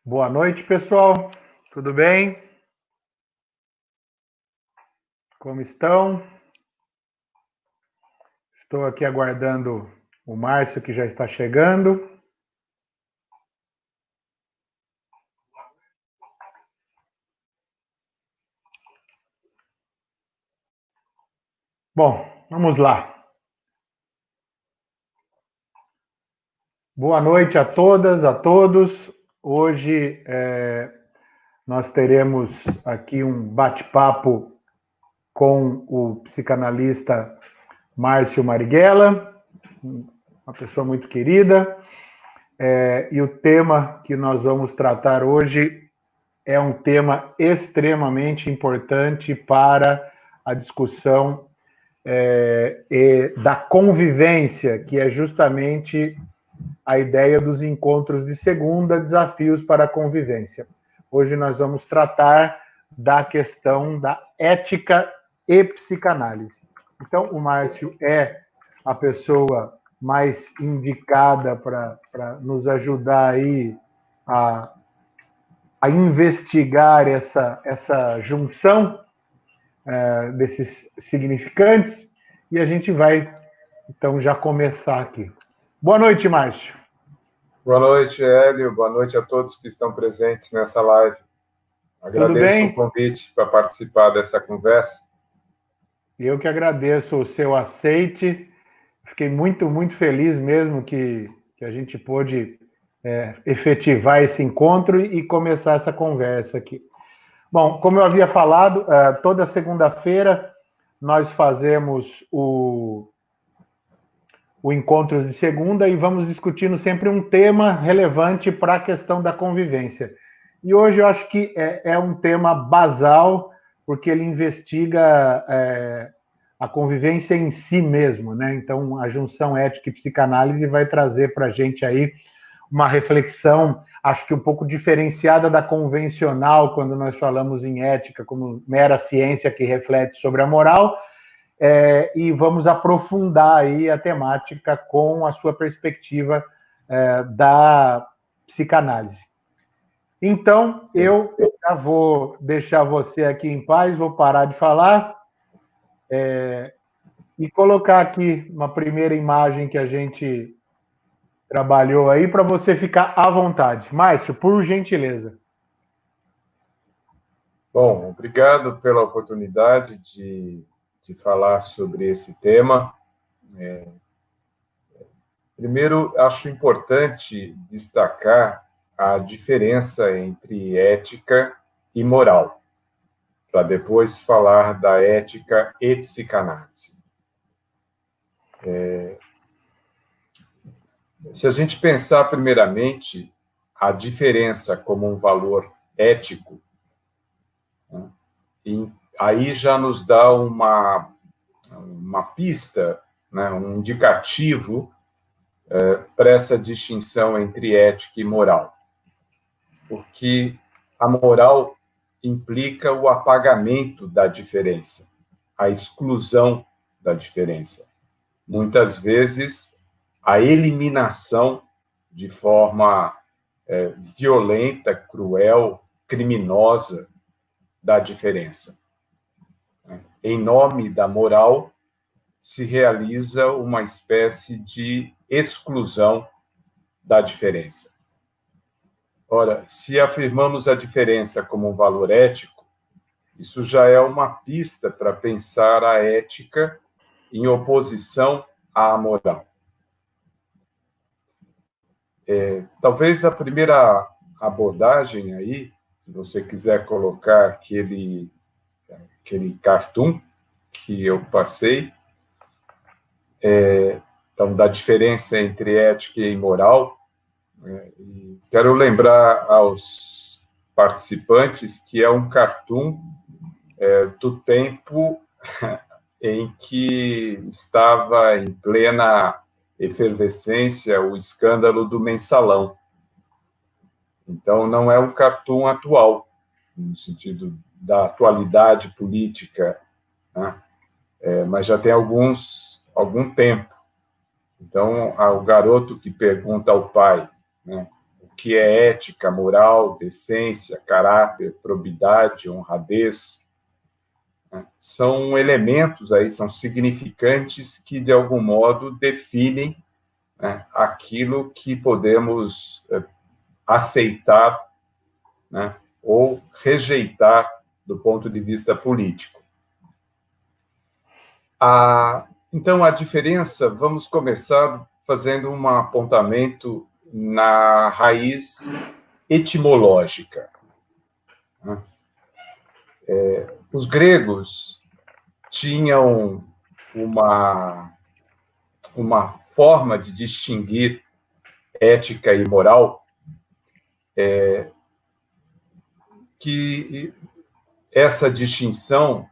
Boa noite, pessoal. Tudo bem? Como estão? Estou aqui aguardando o Márcio, que já está chegando. Bom, vamos lá. Boa noite a todas, a todos. Hoje nós teremos aqui um bate-papo com o psicanalista Márcio Marighella, uma pessoa muito querida. E o tema que nós vamos tratar hoje é um tema extremamente importante para a discussão da convivência, que é justamente a ideia dos encontros de segunda, desafios para a convivência. Hoje nós vamos tratar da questão da ética e psicanálise. Então, o Márcio é a pessoa mais indicada para nos ajudar aí a investigar essa junção desses significantes, e a gente vai, então, já começar aqui. Boa noite, Márcio. Boa noite, Hélio. Boa noite a todos que estão presentes nessa live. Agradeço o convite para participar dessa conversa. Eu que agradeço o seu aceite. Fiquei muito, muito feliz mesmo que a gente pôde efetivar esse encontro e começar essa conversa aqui. Bom, como eu havia falado, toda segunda-feira nós fazemos o Encontros de Segunda e vamos discutindo sempre um tema relevante para a questão da convivência. E hoje eu acho que é um tema basal, porque ele investiga a convivência em si mesmo, né? Então, a junção ética e psicanálise vai trazer para a gente aí uma reflexão, acho que um pouco diferenciada da convencional, quando nós falamos em ética como mera ciência que reflete sobre a moral, e vamos aprofundar aí a temática com a sua perspectiva da psicanálise. Então, eu já vou deixar você aqui em paz, vou parar de falar e colocar aqui uma primeira imagem que a gente trabalhou aí para você ficar à vontade. Márcio, por gentileza. Bom, obrigado pela oportunidade de falar sobre esse tema. Primeiro, acho importante destacar a diferença entre ética e moral, para depois falar da ética e psicanálise. Se a gente pensar primeiramente a diferença como um valor ético, né, e aí já nos dá uma pista, né, um indicativo para essa distinção entre ética e moral. Porque a moral implica o apagamento da diferença, a exclusão da diferença. Muitas vezes, a eliminação de forma violenta, cruel, criminosa da diferença. Em nome da moral, se realiza uma espécie de exclusão da diferença. Ora, se afirmamos a diferença como um valor ético, isso já é uma pista para pensar a ética em oposição à moral. Talvez a primeira abordagem aí, se você quiser colocar aquele cartoon que eu passei, então, da diferença entre ética e moral, e quero lembrar aos participantes que é um cartoon do tempo em que estava em plena efervescência o escândalo do Mensalão. Então, não é um cartoon atual, no sentido da atualidade política, né? Mas já tem algum tempo. Então, o garoto que pergunta ao pai, né, o que é ética, moral, decência, caráter, probidade, honradez. Né? São elementos aí, são significantes que, de algum modo, definem, né, aquilo que podemos aceitar, né, ou rejeitar do ponto de vista político. Então, a diferença, vamos começar fazendo um apontamento na raiz etimológica. Os gregos tinham uma forma de distinguir ética e moral, que essa distinção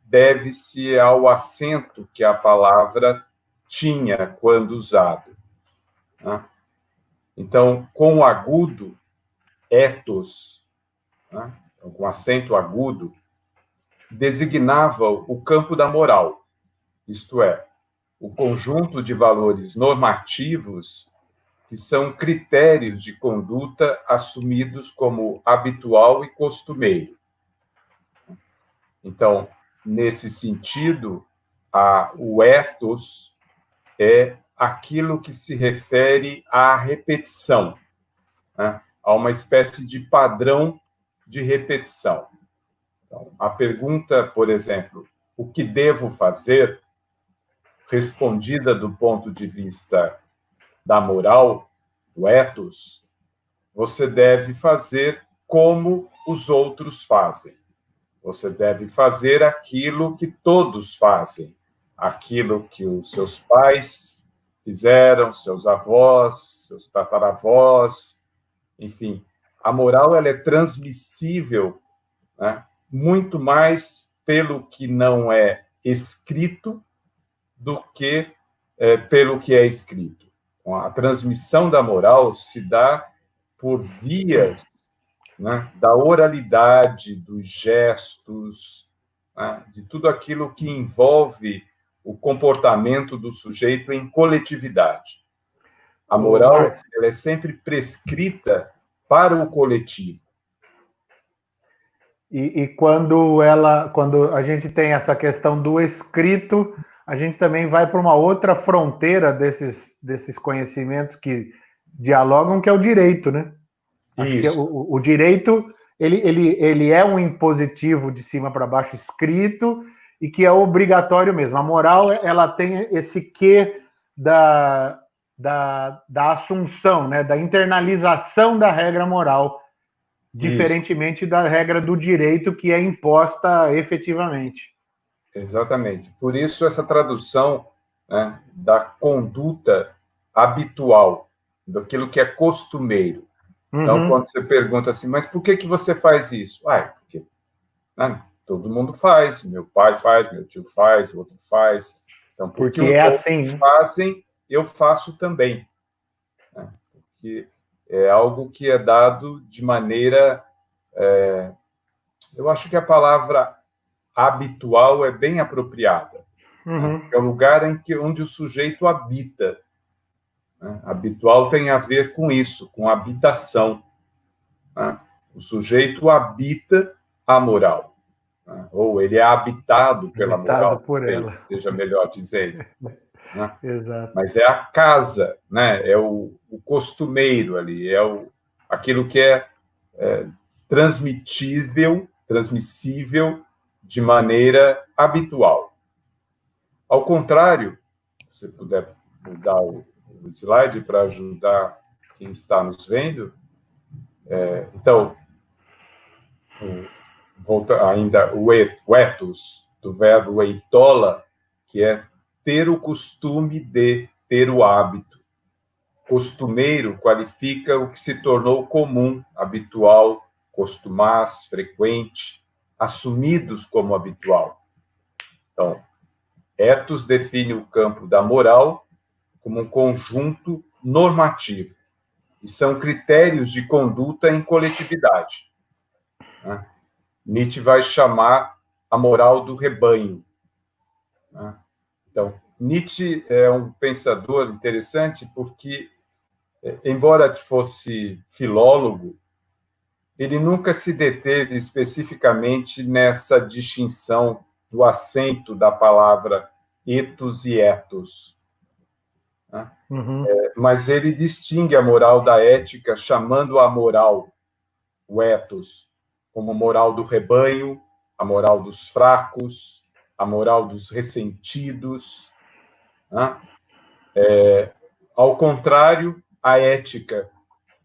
deve-se ao acento que a palavra tinha quando usada. Né? Então, com o agudo, ethos, né? Então, com acento agudo, designava o campo da moral, isto é, o conjunto de valores normativos que são critérios de conduta assumidos como habitual e costumeiro. Então, nesse sentido, o ethos é aquilo que se refere à repetição, né? A uma espécie de padrão de repetição. Então, a pergunta, por exemplo, o que devo fazer, respondida do ponto de vista da moral, do ethos, você deve fazer como os outros fazem. Você deve fazer aquilo que todos fazem, aquilo que os seus pais fizeram, seus avós, seus tataravós, enfim. A moral ela é transmissível, né, muito mais pelo que não é escrito do que pelo que é escrito. A transmissão da moral se dá por vias, né, da oralidade, dos gestos, né, de tudo aquilo que envolve o comportamento do sujeito em coletividade. A moral ela é sempre prescrita para o coletivo. E quando a gente tem essa questão do escrito, a gente também vai para uma outra fronteira desses conhecimentos que dialogam, que é o direito, né? Acho que o direito ele é um impositivo de cima para baixo escrito e que é obrigatório mesmo. A moral ela tem esse quê da assunção, né? Da internalização da regra moral, diferentemente da regra do direito que é imposta efetivamente. Exatamente. Por isso, essa tradução, né, da conduta habitual, daquilo que é costumeiro. Então, quando você pergunta assim, mas por que você faz isso? Porque, né, todo mundo faz, meu pai faz, meu tio faz, o outro faz. Então, porque os outros fazem, eu faço também. Né? Porque é algo que é dado de maneira... eu acho que a palavra habitual é bem apropriada. Né? É o lugar onde o sujeito habita. Né? Habitual tem a ver com isso, com habitação. Né? O sujeito habita a moral. Né? Ou ele é habitado pela moral, por ela. seja melhor dizendo. Né? Exato. Mas é a casa, né? É o costumeiro ali, aquilo que é transmissível de maneira habitual. Ao contrário, se você puder mudar o slide para ajudar quem está nos vendo, então, volta ainda o ethos, do verbo eitola, que é ter o costume de, ter o hábito. Costumeiro qualifica o que se tornou comum, habitual, costumaz, frequente, assumidos como habitual. Então, ethos define o campo da moral como um conjunto normativo, e são critérios de conduta em coletividade. Né? Nietzsche vai chamar a moral do rebanho. Né? Então, Nietzsche é um pensador interessante porque embora fosse filólogo, ele nunca se deteve especificamente nessa distinção do acento da palavra ethos e ethos, né? Mas ele distingue a moral da ética, chamando a moral, o ethos, como moral do rebanho, a moral dos fracos, a moral dos ressentidos, né? Ao contrário, a ética,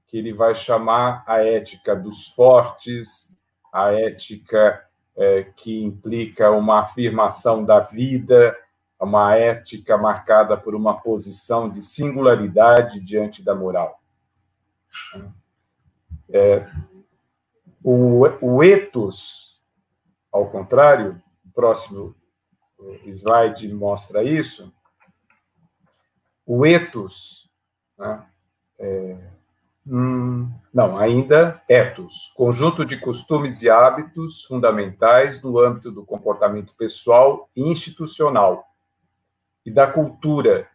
que ele vai chamar a ética dos fortes, a ética que implica uma afirmação da vida, uma ética marcada por uma posição de singularidade diante da moral. O ethos, ao contrário, o próximo slide mostra isso, o ethos, né, não, ainda ethos, conjunto de costumes e hábitos fundamentais no âmbito do comportamento pessoal e institucional e da cultura,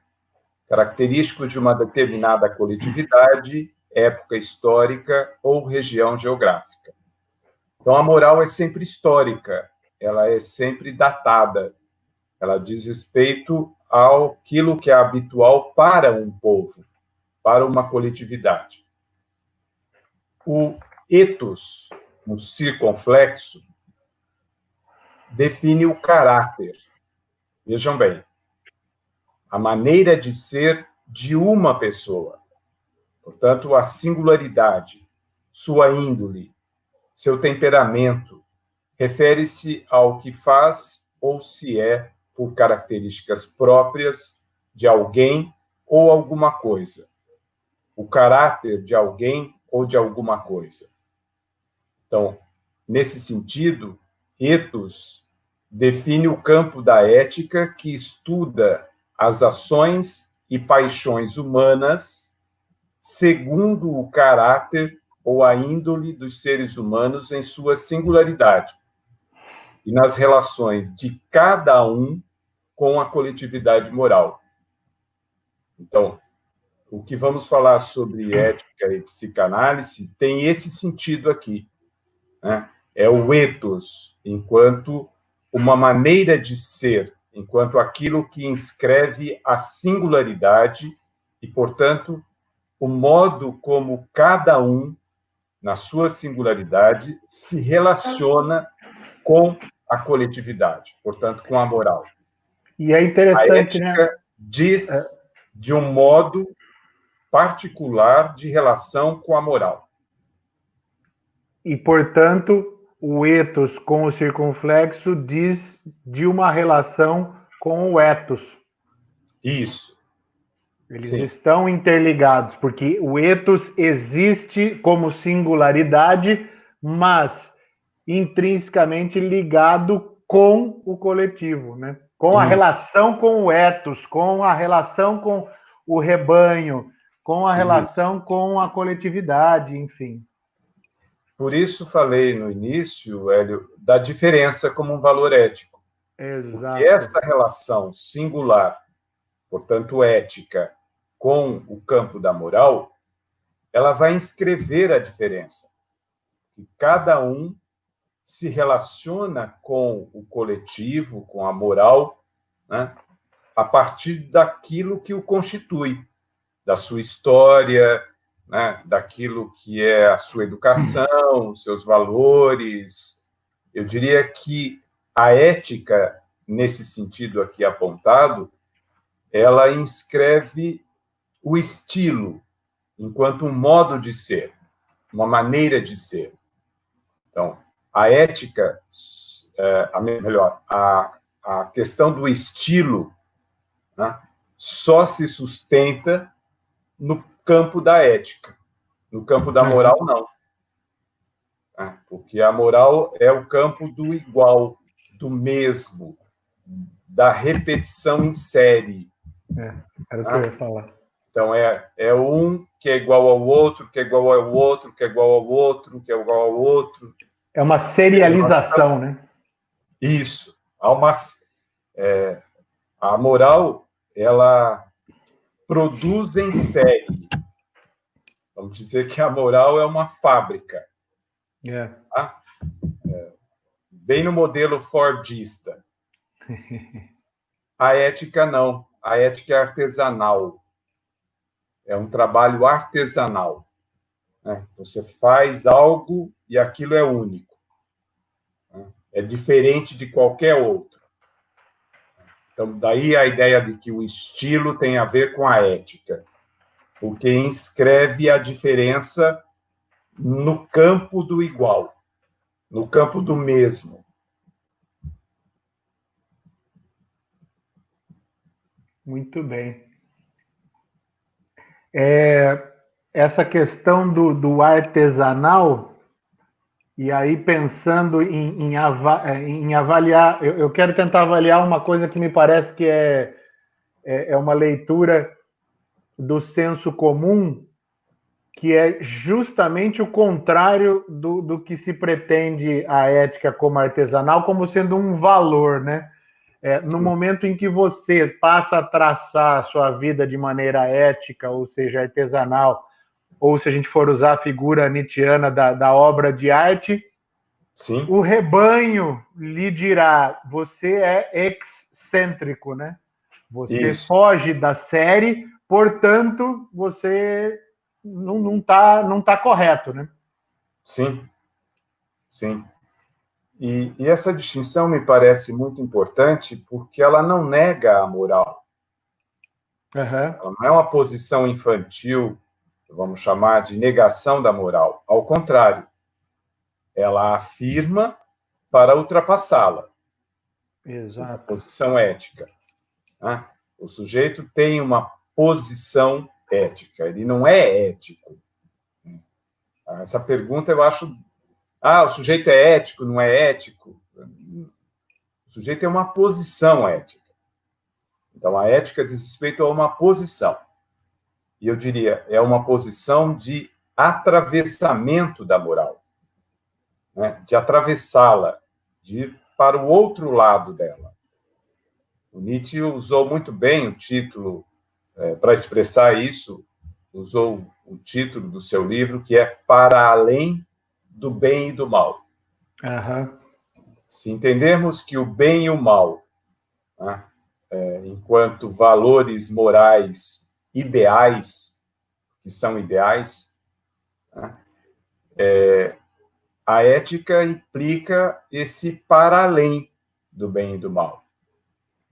característicos de uma determinada coletividade, época histórica ou região geográfica. Então, a moral é sempre histórica, ela é sempre datada, ela diz respeito àquilo que é habitual para um povo, para uma coletividade. O ethos, no circunflexo, define o caráter. Vejam bem, a maneira de ser de uma pessoa. Portanto, a singularidade, sua índole, seu temperamento, refere-se ao que faz ou se é por características próprias de alguém ou alguma coisa. O caráter de alguém ou de alguma coisa. Então, nesse sentido, ethos define o campo da ética que estuda as ações e paixões humanas segundo o caráter ou a índole dos seres humanos em sua singularidade e nas relações de cada um com a coletividade moral. Então, o que vamos falar sobre ética e psicanálise tem esse sentido aqui, né? É o ethos, enquanto uma maneira de ser, enquanto aquilo que inscreve a singularidade e, portanto, o modo como cada um, na sua singularidade, se relaciona com a coletividade, portanto, com a moral. E é interessante, a ética, né? Diz de um modo particular de relação com a moral. E, portanto, o ethos com o circunflexo diz de uma relação com o ethos. Isso. Eles estão interligados, porque o ethos existe como singularidade, mas intrinsecamente ligado com o coletivo, né? Com a relação com o ethos, com a relação com o rebanho, com a relação com a coletividade, enfim. Por isso falei no início, Hélio, da diferença como um valor ético. Exato. Porque essa relação singular, portanto ética, com o campo da moral, ela vai inscrever a diferença. E cada um se relaciona com o coletivo, com a moral, né, a partir daquilo que o constitui, da sua história, né, daquilo que é a sua educação, os seus valores. Eu diria que a ética, nesse sentido aqui apontado, ela inscreve o estilo enquanto um modo de ser, uma maneira de ser. Então, a ética, a questão do estilo, né, só se sustenta no campo da ética. No campo da moral, não. Porque a moral é o campo do igual, do mesmo, da repetição em série. Era o que eu ia falar. Então, é um que é igual ao outro, que é igual ao outro, que é igual ao outro, que é igual ao outro. É uma serialização, né? Isso. A moral, ela produz em série. Vamos dizer que a moral é uma fábrica. Tá? Bem no modelo fordista. A ética não. A ética é artesanal. É um trabalho artesanal. Né? Você faz algo e aquilo é único. Né? É diferente de qualquer outro. Então, daí a ideia de que o estilo tem a ver com a ética, porque inscreve a diferença no campo do igual, no campo do mesmo. Muito bem. Essa questão do artesanal, e aí pensando em avaliar, eu quero tentar avaliar uma coisa que me parece que é uma leitura do senso comum, que é justamente o contrário do que se pretende a ética como artesanal, como sendo um valor, né? No momento em que você passa a traçar a sua vida de maneira ética, ou seja, artesanal, ou se a gente for usar a figura nietzschiana da obra de arte, Sim. O rebanho lhe dirá, você é excêntrico, né? Você foge da série, portanto, você não tá correto, né? Sim, sim. E essa distinção me parece muito importante porque ela não nega a moral. Ela não é uma posição infantil, vamos chamar de negação da moral. Ao contrário, ela afirma para ultrapassá-la. Exato. Posição ética. Né? O sujeito tem uma posição ética, ele não é ético. Essa pergunta eu acho... o sujeito é ético, não é ético? O sujeito tem uma posição ética. Então, a ética diz respeito a uma posição. E eu diria, é uma posição de atravessamento da moral, né? De atravessá-la, de ir para o outro lado dela. O Nietzsche usou muito bem o título para expressar isso, usou o título do seu livro, que é Para Além do Bem e do Mal. Se entendermos que o bem e o mal, né, enquanto valores morais ideais, que são ideais, né, a ética implica esse para além do bem e do mal.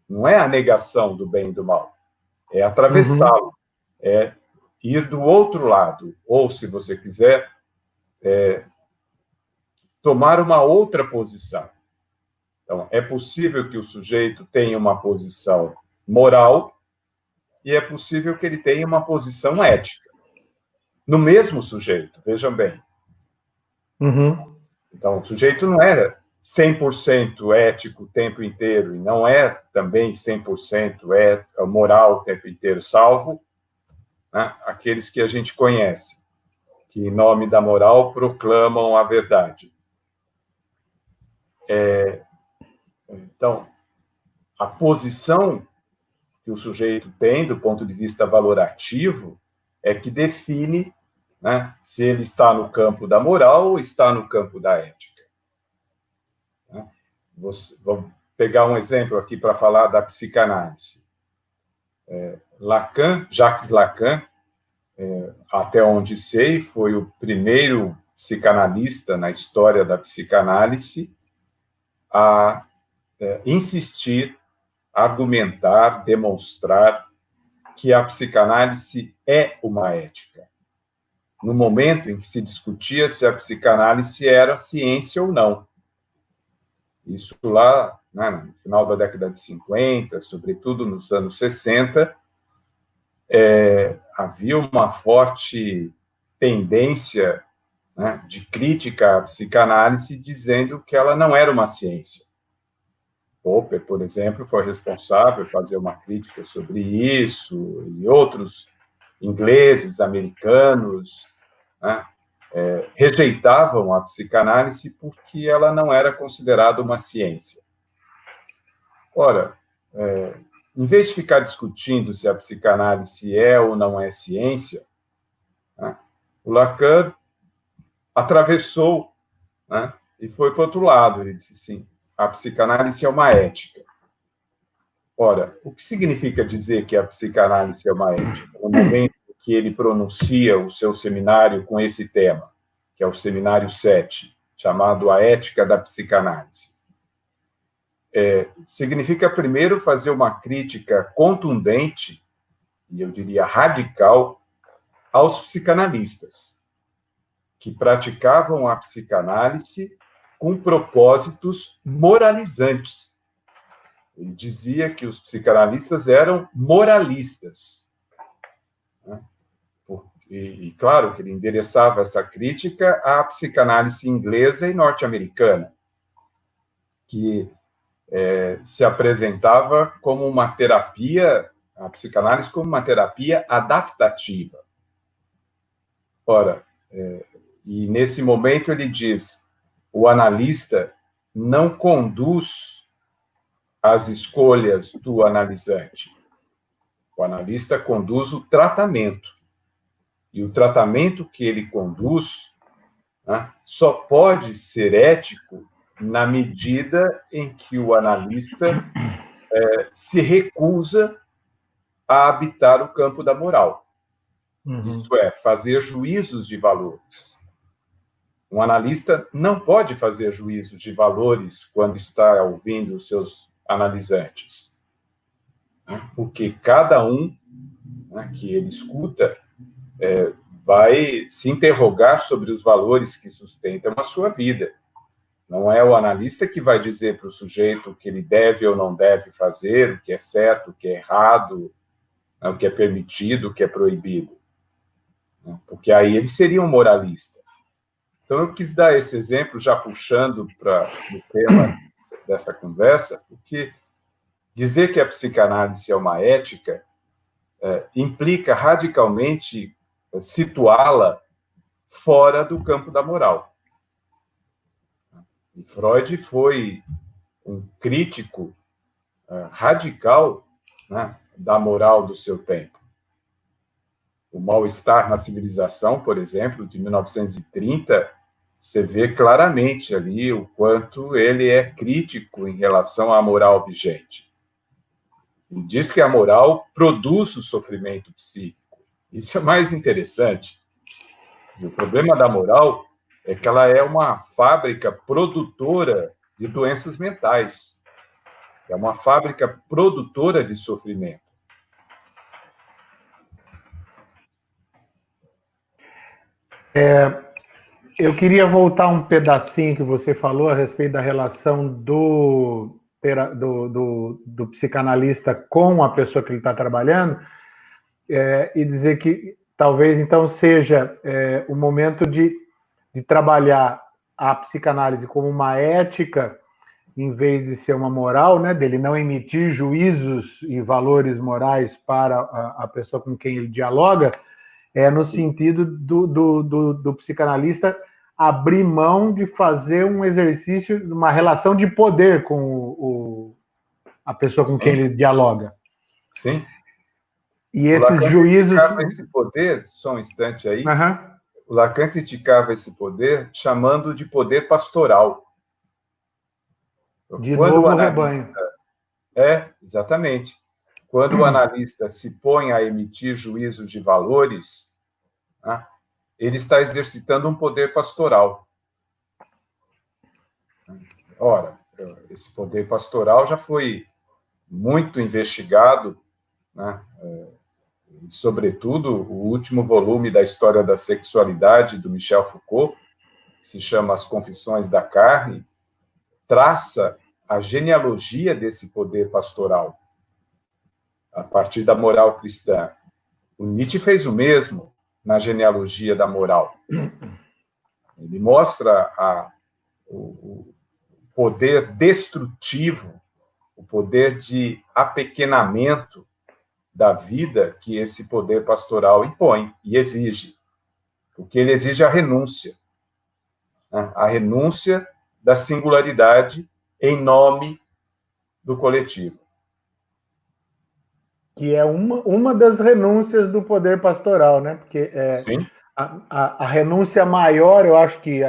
Não é a negação do bem e do mal, é atravessá-lo, é ir do outro lado, ou, se você quiser, tomar uma outra posição. Então, é possível que o sujeito tenha uma posição moral e é possível que ele tenha uma posição ética. No mesmo sujeito, vejam bem. Então, o sujeito não é 100% ético o tempo inteiro e não é também 100% moral o tempo inteiro, salvo, né, aqueles que a gente conhece, que, em nome da moral, proclamam a verdade. Então, a posição que o sujeito tem, do ponto de vista valorativo, é que define, né, se ele está no campo da moral ou está no campo da ética. Vamos pegar um exemplo aqui para falar da psicanálise. Jacques Lacan, até onde sei, foi o primeiro psicanalista na história da psicanálise a insistir, argumentar, demonstrar que a psicanálise é uma ética. No momento em que se discutia se a psicanálise era ciência ou não. Isso lá, né, no final da década de 50, sobretudo nos anos 60, havia uma forte tendência, né, de crítica à psicanálise, dizendo que ela não era uma ciência. Popper, por exemplo, foi responsável por fazer uma crítica sobre isso, e outros ingleses, americanos, né, rejeitavam a psicanálise porque ela não era considerada uma ciência. Ora, em vez de ficar discutindo se a psicanálise é ou não é ciência, né, O Lacan atravessou, né, e foi para o outro lado. Ele disse assim, a psicanálise é uma ética. Ora, o que significa dizer que a psicanálise é uma ética? No momento que ele pronuncia o seu seminário com esse tema, que é o seminário 7, chamado A Ética da Psicanálise. Significa, primeiro, fazer uma crítica contundente, e eu diria radical, aos psicanalistas, que praticavam a psicanálise com propósitos moralizantes. Ele dizia que os psicanalistas eram moralistas. E claro, que ele endereçava essa crítica à psicanálise inglesa e norte-americana, que se apresentava como uma terapia, a psicanálise como uma terapia adaptativa. Ora, e nesse momento ele diz, o analista não conduz as escolhas do analisante. O analista conduz o tratamento. E o tratamento que ele conduz, né, só pode ser ético na medida em que o analista se recusa a habitar o campo da moral. Isto é, fazer juízos de valores. Um analista não pode fazer juízos de valores quando está ouvindo os seus analisantes, né, porque cada um, né, que ele escuta vai se interrogar sobre os valores que sustentam a sua vida. Não é o analista que vai dizer para o sujeito o que ele deve ou não deve fazer, o que é certo, o que é errado, o que é permitido, o que é proibido. Porque aí ele seria um moralista. Então, eu quis dar esse exemplo, já puxando para o tema dessa conversa, porque dizer que a psicanálise é uma ética implica radicalmente situá-la fora do campo da moral. E Freud foi um crítico radical, né, da moral do seu tempo. O Mal-Estar na Civilização, por exemplo, de 1930, você vê claramente ali o quanto ele é crítico em relação à moral vigente. Ele diz que a moral produz o sofrimento psíquico. Isso é mais interessante. O problema da moral é que ela é uma fábrica produtora de doenças mentais. É uma fábrica produtora de sofrimento. Eu queria voltar um pedacinho que você falou a respeito da relação do psicanalista com a pessoa que ele está trabalhando, e dizer que talvez então seja o momento de trabalhar a psicanálise como uma ética em vez de ser uma moral, né, dele não emitir juízos e valores morais para a pessoa com quem ele dialoga, no sentido do psicanalista abrir mão de fazer um exercício, uma relação de poder com a pessoa com quem ele dialoga. Sim. E esses juízos... Esse poder, só um instante aí, Uhum. O Lacan criticava esse poder chamando de poder pastoral. De novo o rebanho. Exatamente. Quando o analista se põe a emitir juízos de valores, né, ele está exercitando um poder pastoral. Ora, esse poder pastoral já foi muito investigado, né, e, sobretudo, o último volume da História da Sexualidade, do Michel Foucault, que se chama As Confissões da Carne, traça a genealogia desse poder pastoral, a partir da moral cristã. O Nietzsche fez o mesmo na genealogia da moral. Ele mostra o poder destrutivo, o poder de apequenamento da vida que esse poder pastoral impõe e exige. Porque ele exige a renúncia. Né? A renúncia da singularidade em nome do coletivo. Que é uma das renúncias do poder pastoral, né? Porque Sim. A renúncia maior, eu acho que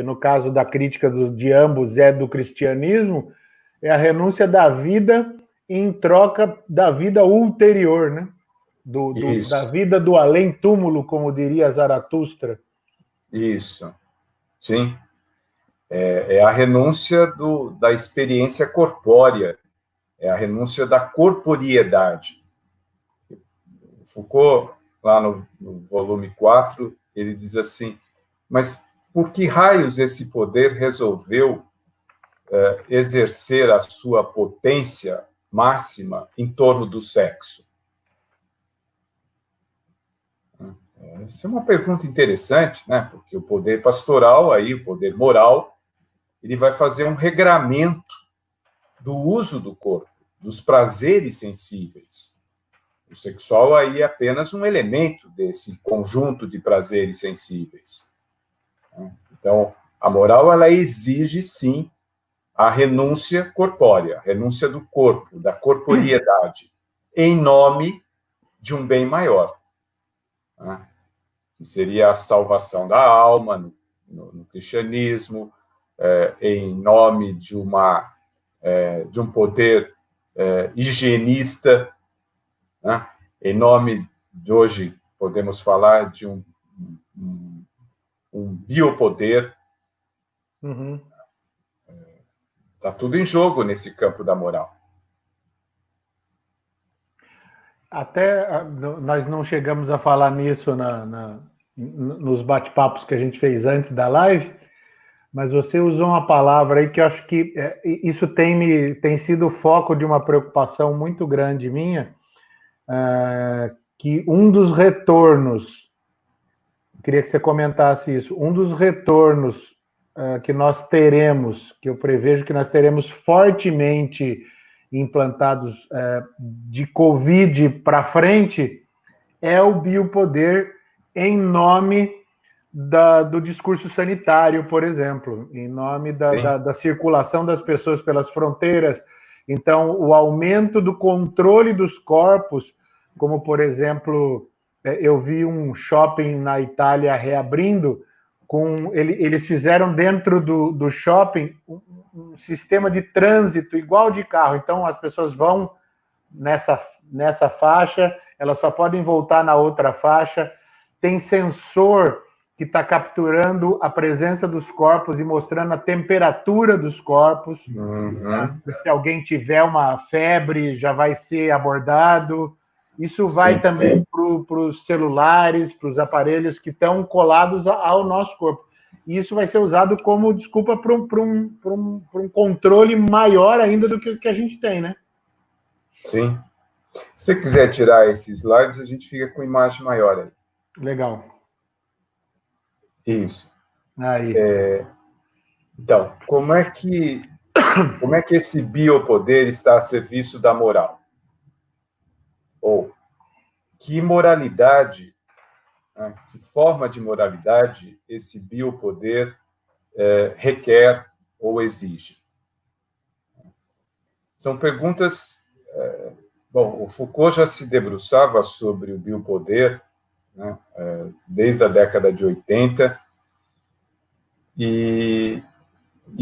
no caso da crítica de ambos é do cristianismo, é a renúncia da vida em troca da vida ulterior, né? Da Isso, vida do além-túmulo, como diria Zaratustra. isso, sim. É a renúncia da experiência corpórea, é a renúncia da corporiedade. Foucault, lá no volume 4, ele diz assim, mas por que raios esse poder resolveu exercer a sua potência máxima em torno do sexo? Essa é uma pergunta interessante, né? Porque o poder pastoral, aí, o poder moral, ele vai fazer um regramento do uso do corpo, dos prazeres sensíveis. O sexual aí é apenas um elemento desse conjunto de prazeres sensíveis. Então, a moral, ela exige, sim, a renúncia corpórea, a renúncia do corpo, da corporiedade, em nome de um bem maior, né? Que seria a salvação da alma no cristianismo, em nome de um poder higienista, né? Em nome de hoje, podemos falar de um biopoder. Uhum. Está tudo em jogo nesse campo da moral. Até nós não chegamos a falar nisso nos bate-papos que a gente fez antes da live, mas você usou uma palavra aí que eu acho que isso tem sido o foco de uma preocupação muito grande minha, que um dos retornos, queria que você comentasse isso, um dos retornos que nós teremos, que eu prevejo que nós teremos fortemente implantados de Covid para frente, é o biopoder em nome do discurso sanitário, por exemplo, em nome da circulação das pessoas pelas fronteiras. Então, o aumento do controle dos corpos, como, por exemplo, eu vi um shopping na Itália reabrindo, eles fizeram dentro do shopping um sistema de trânsito igual de carro. Então, as pessoas vão nessa faixa, elas só podem voltar na outra faixa. Tem sensor que está capturando a presença dos corpos e mostrando a temperatura dos corpos. Uhum. Se alguém tiver uma febre, já vai ser abordado. Isso vai também para os celulares, para os aparelhos que estão colados ao nosso corpo. E isso vai ser usado como desculpa para um controle maior ainda do que o que a gente tem, né? Sim. Se você quiser tirar esses slides, a gente fica com imagem maior aí. Legal. Isso. Aí. Então, como é que esse biopoder está a serviço da moral? Ou que moralidade, né, que forma de moralidade esse biopoder requer ou exige? São perguntas... Bom, o Foucault já se debruçava sobre o biopoder, né, desde a década de 80, e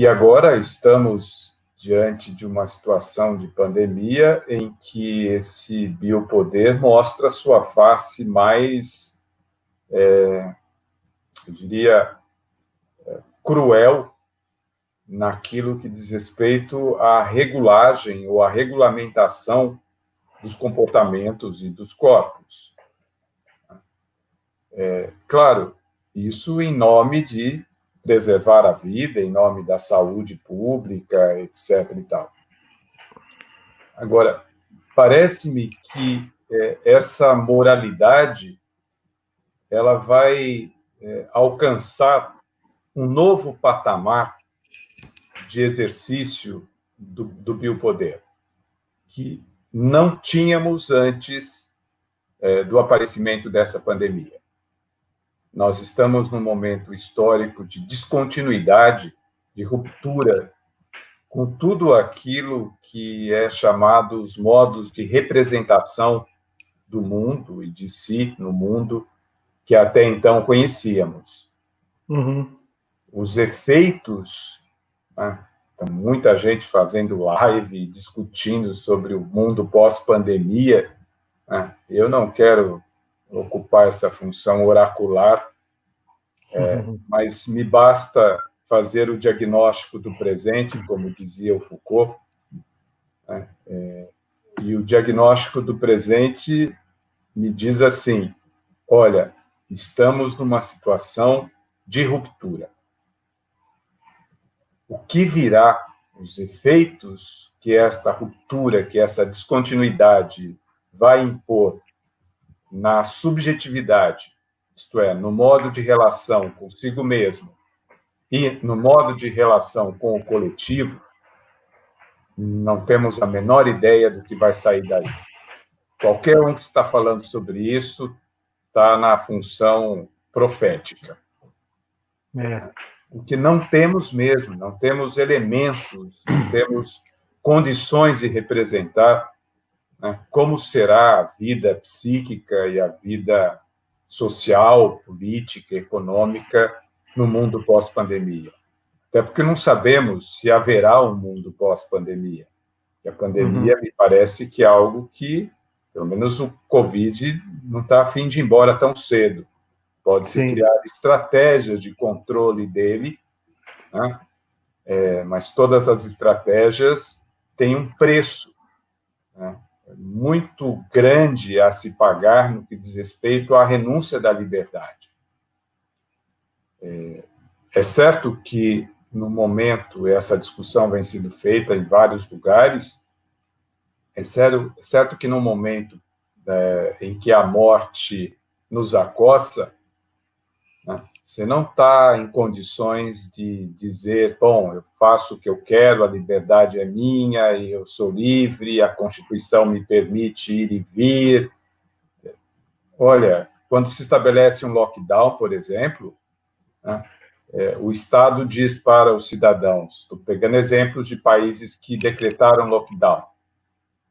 agora estamos diante de uma situação de pandemia em que esse biopoder mostra sua face mais, eu diria, cruel naquilo que diz respeito à regulagem ou à regulamentação dos comportamentos e dos corpos. Claro, isso em nome de preservar a vida, em nome da saúde pública, etc. e tal. Agora, parece-me que essa moralidade ela vai alcançar um novo patamar de exercício do biopoder, que não tínhamos antes do aparecimento dessa pandemia. Nós estamos num momento histórico de descontinuidade, de ruptura com tudo aquilo que é chamado os modos de representação do mundo e de si no mundo. que até então conhecíamos. Uhum. Os efeitos, né? Então, muita gente fazendo live, discutindo sobre o mundo pós-pandemia, né? Eu não quero ocupar essa função oracular, mas me basta fazer o diagnóstico do presente, como dizia o Foucault, né? E o diagnóstico do presente me diz assim: olha, estamos numa situação de ruptura. O que virá, os efeitos que esta ruptura, que essa descontinuidade vai impor na subjetividade, isto é, no modo de relação consigo mesmo e no modo de relação com o coletivo, não temos a menor ideia do que vai sair daí. Qualquer um que está falando sobre isso está na função profética. O que não temos mesmo, não temos elementos, não temos condições de representar, né, como será a vida psíquica e a vida social, política, econômica no mundo pós-pandemia. Até porque não sabemos se haverá um mundo pós-pandemia. E a pandemia me parece que é algo que, pelo menos o Covid, não está a fim de ir embora tão cedo. Pode-se criar estratégias de controle dele, né? Mas todas as estratégias têm um preço, né? Muito grande a se pagar no que diz respeito à renúncia da liberdade. É certo que, no momento, essa discussão vem sendo feita em vários lugares, é certo que no momento em que a morte nos acossa, né, você não está em condições de dizer, bom, eu faço o que eu quero, a liberdade é minha, e eu sou livre, a Constituição me permite ir e vir. Olha, quando se estabelece um lockdown, por exemplo, né, o Estado diz para os cidadãos, estou pegando exemplos de países que decretaram lockdown,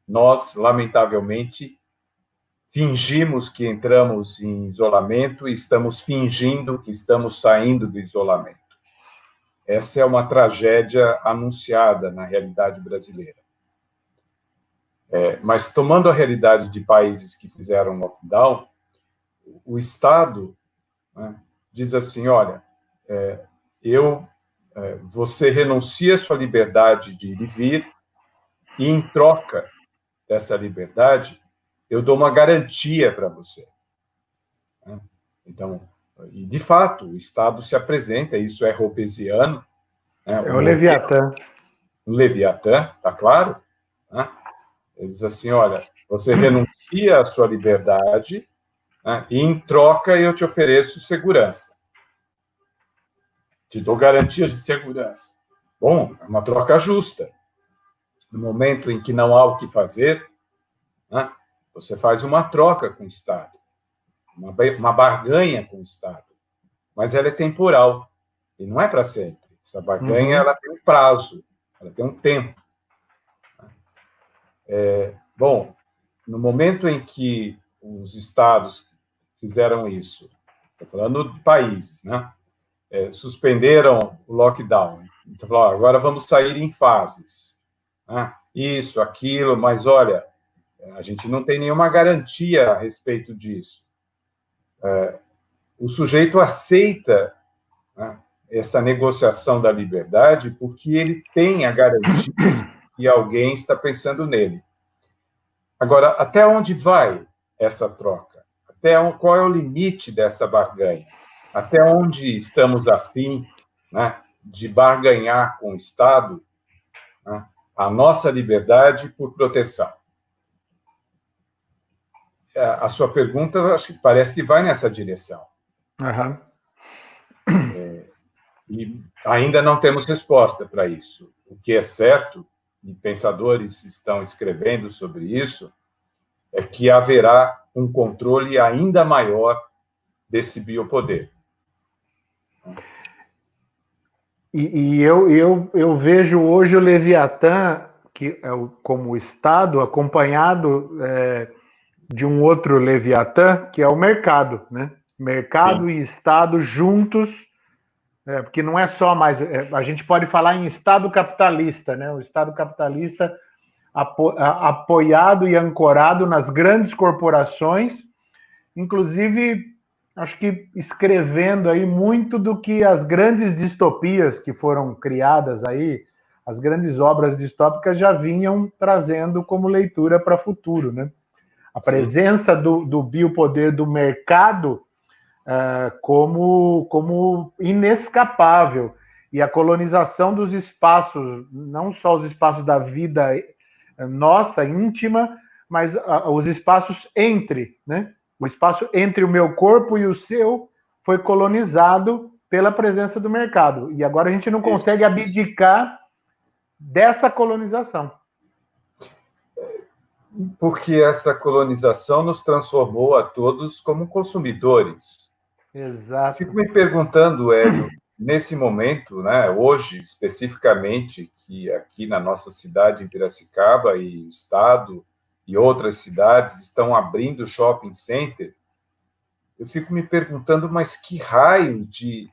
nós, lamentavelmente, fingimos que entramos em isolamento e estamos fingindo que estamos saindo do isolamento. Essa é uma tragédia anunciada na realidade brasileira. Mas, tomando a realidade de países que fizeram lockdown, o Estado, né, diz assim, olha, você renuncia à sua liberdade de ir e vir, e em troca dessa liberdade, eu dou uma garantia para você. Então, e de fato, o Estado se apresenta, isso é hobbesiano. Né, o Leviatã. O Leviatã, está claro? Né? Ele diz assim, olha, você renuncia à sua liberdade, né, e em troca eu te ofereço segurança. Te dou garantias de segurança. Bom, é uma troca justa. No momento em que não há o que fazer, né, você faz uma troca com o Estado, uma barganha com o Estado, mas ela é temporal e não é para sempre. Essa barganha ela tem um prazo, ela tem um tempo. Bom, no momento em que os Estados fizeram isso, estou falando de países, né, suspenderam o lockdown, então falaram, agora vamos sair em fases. Isso, aquilo, mas olha, a gente não tem nenhuma garantia a respeito disso. O sujeito aceita, né, essa negociação da liberdade porque ele tem a garantia de que alguém está pensando nele. Agora, até onde vai essa troca? Qual é o limite dessa barganha? Até onde estamos a fim, né, de barganhar com o Estado, né, a nossa liberdade por proteção? A sua pergunta, acho que parece que vai nessa direção. E ainda não temos resposta para isso. O que é certo, e pensadores estão escrevendo sobre isso, é que haverá um controle ainda maior desse biopoder. E eu vejo hoje o Leviatã, que é como Estado, acompanhado de um outro Leviatã, que é o mercado, né? Mercado e Estado juntos, porque não é só mais... a gente pode falar em Estado capitalista, né? O Estado capitalista apoiado e ancorado nas grandes corporações, inclusive, acho que escrevendo aí muito do que as grandes distopias que foram criadas aí, as grandes obras distópicas já vinham trazendo como leitura para o futuro, né? A presença do biopoder do mercado como inescapável, e a colonização dos espaços, não só os espaços da vida nossa, íntima, mas os espaços entre, né? O espaço entre o meu corpo e o seu foi colonizado pela presença do mercado. E agora a gente não consegue abdicar dessa colonização. Porque essa colonização nos transformou a todos como consumidores. Exato. Fico me perguntando, Hélio, nesse momento, né, hoje, especificamente, que aqui na nossa cidade, em Piracicaba, e o estado e outras cidades estão abrindo shopping center, eu fico me perguntando, mas que raio de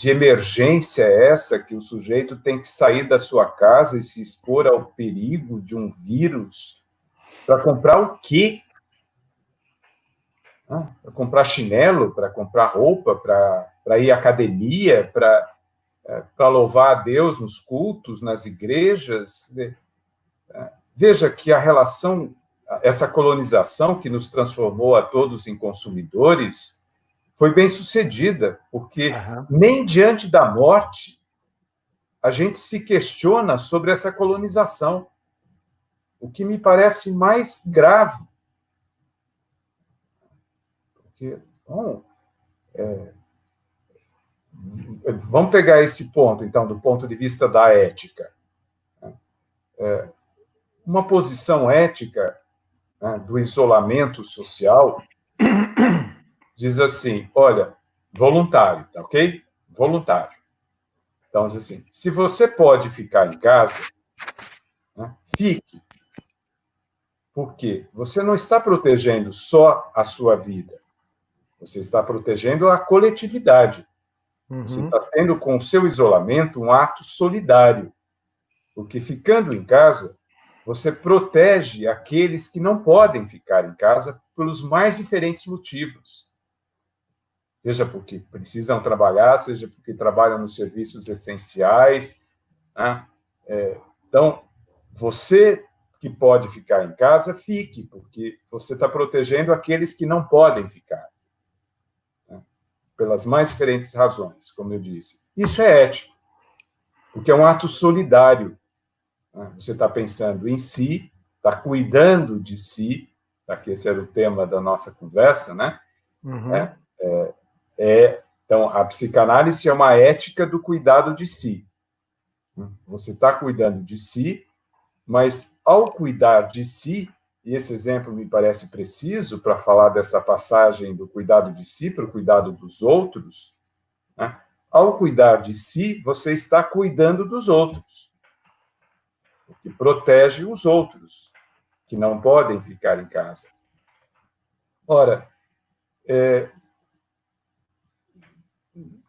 emergência é essa que o sujeito tem que sair da sua casa e se expor ao perigo de um vírus para comprar o quê? Para comprar chinelo, para comprar roupa, para ir à academia, para louvar a Deus nos cultos, nas igrejas. Veja que a relação, essa colonização que nos transformou a todos em consumidores, foi bem sucedida, porque nem diante da morte a gente se questiona sobre essa colonização, o que me parece mais grave. Porque, bom, vamos pegar esse ponto, então, do ponto de vista da ética. Uma posição ética, né, do isolamento social diz assim, olha, voluntário, tá ok? Voluntário. Então, diz assim, se você pode ficar em casa, né, fique. Porque você não está protegendo só a sua vida, você está protegendo a coletividade. Você está tendo, com o seu isolamento, um ato solidário. Porque, ficando em casa, você protege aqueles que não podem ficar em casa pelos mais diferentes motivos. Seja porque precisam trabalhar, seja porque trabalham nos serviços essenciais. Né? Então, você que pode ficar em casa, fique, porque você está protegendo aqueles que não podem ficar. Pelas mais diferentes razões, como eu disse. Isso é ético, porque é um ato solidário. Você está pensando em si, está cuidando de si, que esse era o tema da nossa conversa, né? Então, a psicanálise é uma ética do cuidado de si. Você está cuidando de si, mas ao cuidar de si, e esse exemplo me parece preciso para falar dessa passagem do cuidado de si para o cuidado dos outros, né? Ao cuidar de si, você está cuidando dos outros, porque protege os outros, que não podem ficar em casa. Ora,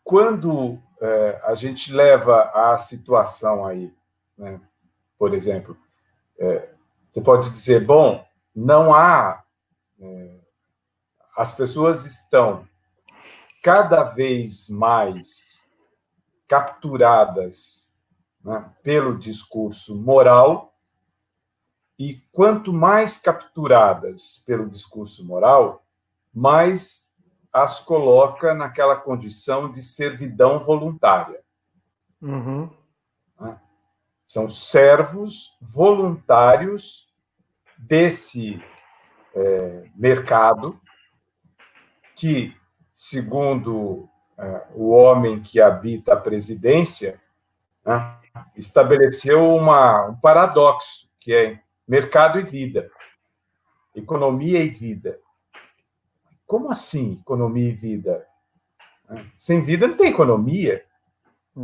quando a gente leva a situação aí, né, por exemplo, você pode dizer, bom, não há... as pessoas estão cada vez mais capturadas, né, pelo discurso moral, e quanto mais capturadas pelo discurso moral, mais as coloca naquela condição de servidão voluntária. Né? São servos voluntários desse mercado que, segundo o homem que habita a presidência, né, estabeleceu um paradoxo, que é mercado e vida, economia e vida. Como assim, economia e vida? Sem vida não tem economia.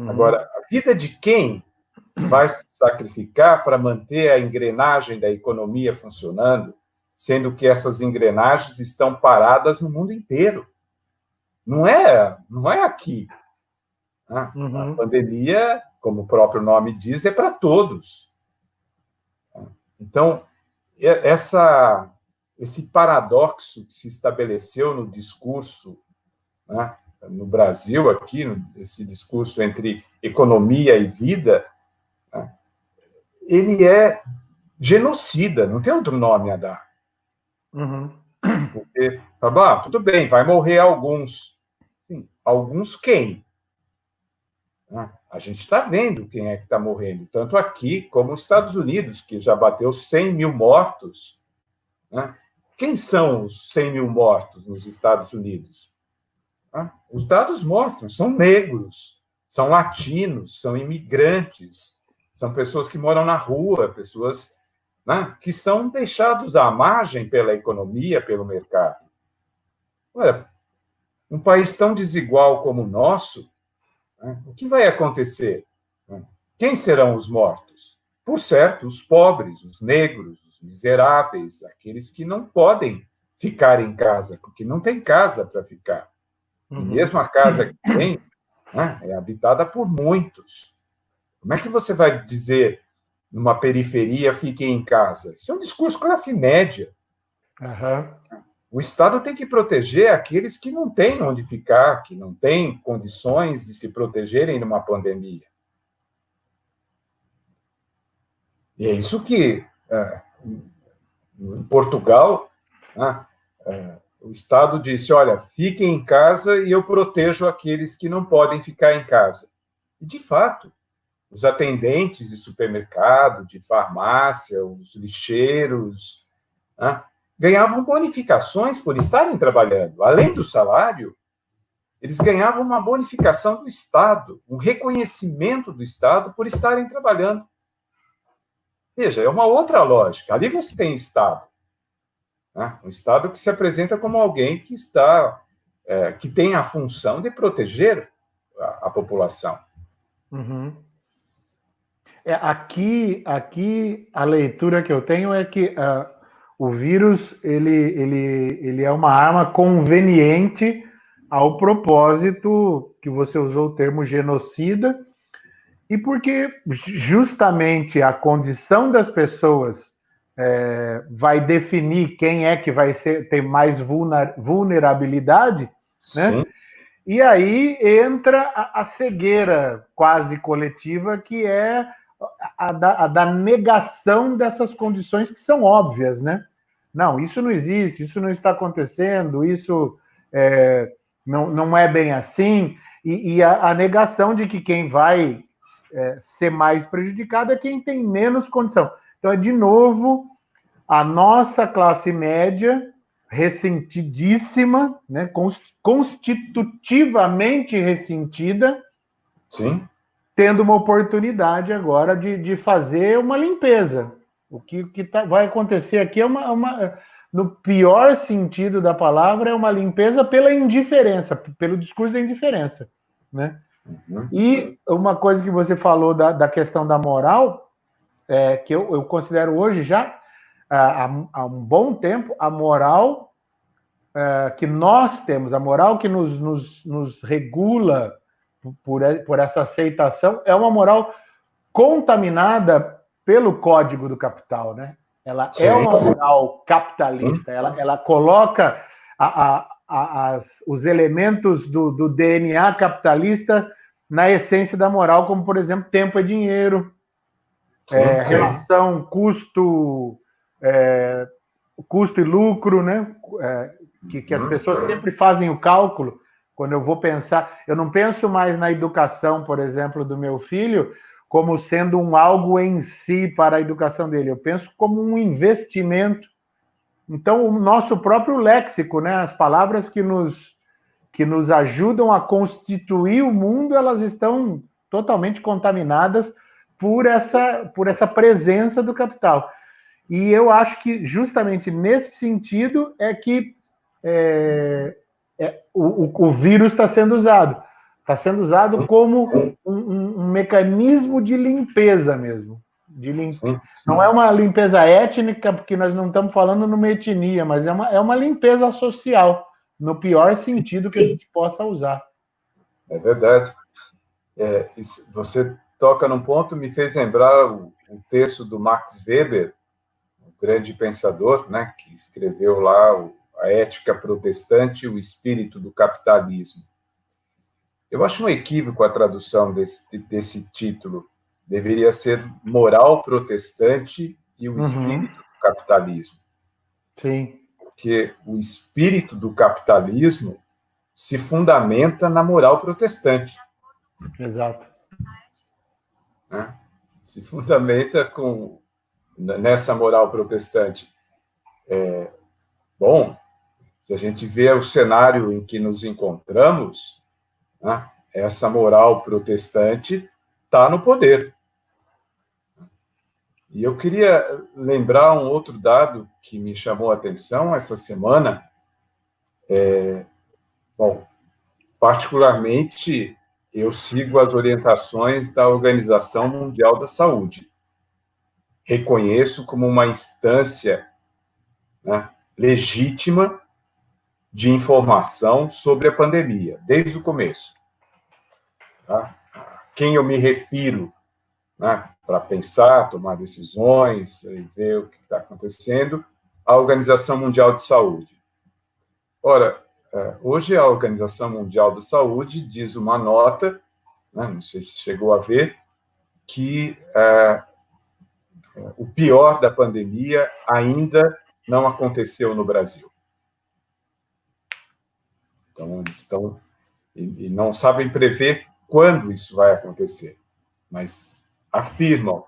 Agora, a vida de quem vai se sacrificar para manter a engrenagem da economia funcionando, sendo que essas engrenagens estão paradas no mundo inteiro? não é aqui. Né? Uhum. A pandemia, como o próprio nome diz, é para todos. Então, esse paradoxo que se estabeleceu no discurso, né, no Brasil, aqui, esse discurso entre economia e vida, né, ele é genocida, não tem outro nome a dar. Uhum. Porque, tudo bem, vai morrer alguns. Sim, alguns quem? A gente está vendo quem é que está morrendo, tanto aqui como nos Estados Unidos, que já bateu 100 mil mortos. Né? Quem são os 100 mil mortos nos Estados Unidos? Os dados mostram, são negros, são latinos, são imigrantes, são pessoas que moram na rua, pessoas, né, que são deixados à margem pela economia, pelo mercado. Olha, um país tão desigual como o nosso, né, o que vai acontecer? Quem serão os mortos? Por certo, os pobres, os negros, os miseráveis, aqueles que não podem ficar em casa, porque não tem casa para ficar. E mesmo a casa que tem, né, é habitada por muitos. Como é que você vai dizer numa periferia fique em casa? Isso é um discurso classe média. Uhum. O Estado tem que proteger aqueles que não têm onde ficar, que não têm condições de se protegerem numa pandemia. E é isso que, em Portugal, né, o Estado disse, olha, fiquem em casa e eu protejo aqueles que não podem ficar em casa. E, de fato, os atendentes de supermercado, de farmácia, os lixeiros, né, ganhavam bonificações por estarem trabalhando. Além do salário, eles ganhavam uma bonificação do Estado, um reconhecimento do Estado por estarem trabalhando. Veja, é uma outra lógica. Ali você tem Estado. Né? Um Estado que se apresenta como alguém que que tem a função de proteger a população. Uhum. Aqui a leitura que eu tenho é que o vírus ele é uma arma conveniente ao propósito que você usou o termo genocida, e porque justamente a condição das pessoas vai definir quem é que vai ter mais vulnerabilidade, né? Sim. E aí entra a cegueira quase coletiva, que é a da negação dessas condições que são óbvias, né? Não, isso não existe, isso não está acontecendo, isso não é bem assim, e a negação de que quem vai ser mais prejudicado é quem tem menos condição. Então, de novo, a nossa classe média ressentidíssima, né, constitutivamente ressentida, Sim. tendo uma oportunidade agora de fazer uma limpeza. O que vai acontecer aqui no pior sentido da palavra, é uma limpeza pela indiferença, pelo discurso da indiferença, né? Uhum. E uma coisa que você falou da questão da moral, que eu considero hoje já, há um bom tempo, a moral que nós temos, a moral que nos regula por essa aceitação, é uma moral contaminada pelo Código do Capital, né? Ela é uma moral capitalista, ela coloca os elementos do DNA capitalista na essência da moral, como, por exemplo, tempo é dinheiro, relação custo e lucro, né? Que as pessoas sempre fazem o cálculo. Quando eu vou pensar, eu não penso mais na educação, por exemplo, do meu filho, como sendo algo em si para a educação dele. Eu penso como um investimento. Então, o nosso próprio léxico, né? As palavras que nos ajudam a constituir o mundo, elas estão totalmente contaminadas por essa presença do capital. E eu acho que justamente nesse sentido é que o vírus está sendo usado. Está sendo usado como um mecanismo de limpeza mesmo. Não é uma limpeza étnica, porque nós não estamos falando numa etnia, mas é uma limpeza social, no pior sentido que a gente possa usar. É verdade. Você toca num ponto, me fez lembrar o texto do Max Weber, um grande pensador, né, que escreveu lá A Ética Protestante e o Espírito do Capitalismo. Eu acho um equívoco a tradução desse título. Deveria ser Moral Protestante e o Espírito do Capitalismo. Sim. Porque o espírito do capitalismo se fundamenta na moral protestante. Exato. Né? Se fundamenta nessa moral protestante. Bom, se a gente vê o cenário em que nos encontramos, né, essa moral protestante está no poder. E eu queria lembrar um outro dado que me chamou a atenção essa semana. Bom, particularmente, eu sigo as orientações da Organização Mundial da Saúde. Reconheço como uma instância, né, legítima de informação sobre a pandemia, desde o começo. Tá? Quem eu me refiro, né, para pensar, tomar decisões e ver o que está acontecendo, a Organização Mundial de Saúde. Ora, hoje a Organização Mundial da Saúde diz uma nota, né, não sei se chegou a ver, que o pior da pandemia ainda não aconteceu no Brasil. Então, eles estão e não sabem prever quando isso vai acontecer, mas afirmam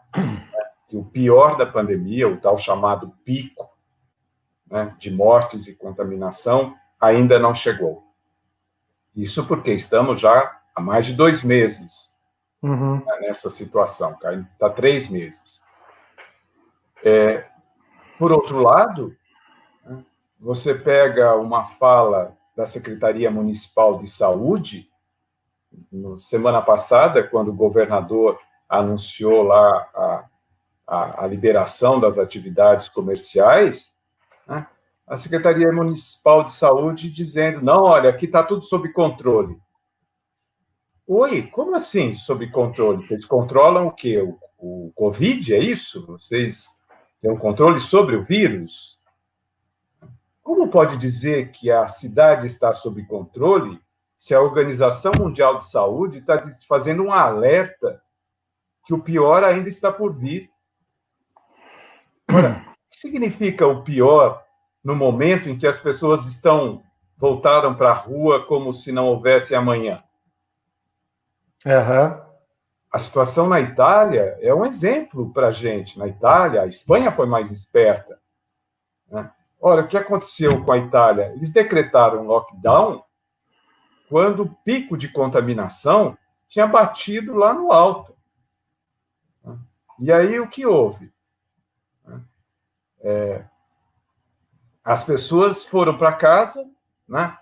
que o pior da pandemia, o tal chamado pico, né, de mortes e contaminação, ainda não chegou. Isso porque estamos já há mais de 2 meses nessa situação, está 3 meses. Por outro lado, você pega uma fala da Secretaria Municipal de Saúde, semana passada, quando o governador anunciou lá a liberação das atividades comerciais, né, a Secretaria Municipal de Saúde dizendo, não, olha, aqui está tudo sob controle. Oi, como assim sob controle? Eles controlam o quê? O Covid, é isso? Vocês têm um controle sobre o vírus? Como pode dizer que a cidade está sob controle se a Organização Mundial de Saúde está fazendo um alerta que o pior ainda está por vir? Ora, o que significa o pior no momento em que as pessoas voltaram para a rua como se não houvesse amanhã? A situação na Itália é um exemplo para a gente. Na Itália, a Espanha foi mais esperta, né? Ora, o que aconteceu com a Itália? Eles decretaram lockdown quando o pico de contaminação tinha batido lá no alto. E aí o que houve? As pessoas foram para casa, né?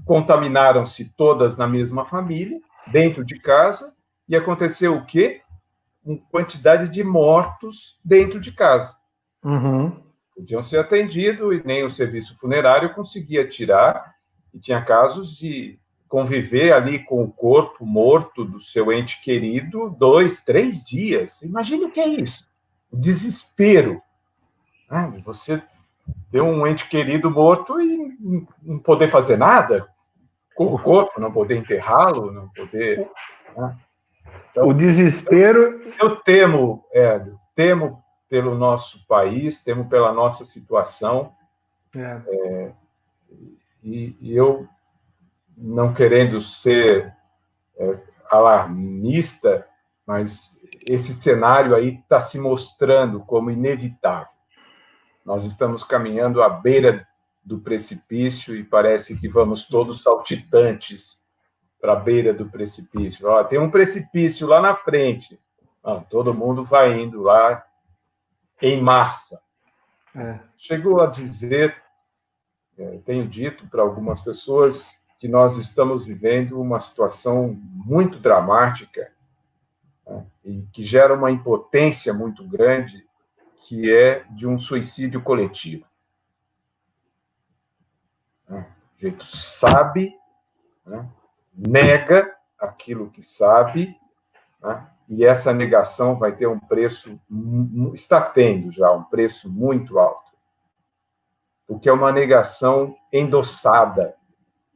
Contaminaram-se todas na mesma família, dentro de casa, e aconteceu o quê? Uma quantidade de mortos dentro de casa. Podiam ser atendidos e nem o serviço funerário conseguia tirar, e tinha casos de conviver ali com o corpo morto do seu ente querido 2, 3 dias. Imagine o que é isso. O desespero. Você ter um ente querido morto e não poder fazer nada com o corpo, não poder enterrá-lo, não poder... Né? Então, o desespero... Eu temo, temo pelo nosso país, temo pela nossa situação, e eu, não querendo ser alarmista, mas esse cenário aí está se mostrando como inevitável. Nós estamos caminhando à beira do precipício e parece que vamos todos saltitantes para a beira do precipício. Tem um precipício lá na frente. Todo mundo vai indo lá em massa. Chegou a dizer, tenho dito para algumas pessoas, que nós estamos vivendo uma situação muito dramática, né, e que gera uma impotência muito grande, que é de um suicídio coletivo. né? O sujeito sabe, né? Nega aquilo que sabe, né? E essa negação vai ter um preço, está tendo já um preço muito alto, porque é uma negação endossada,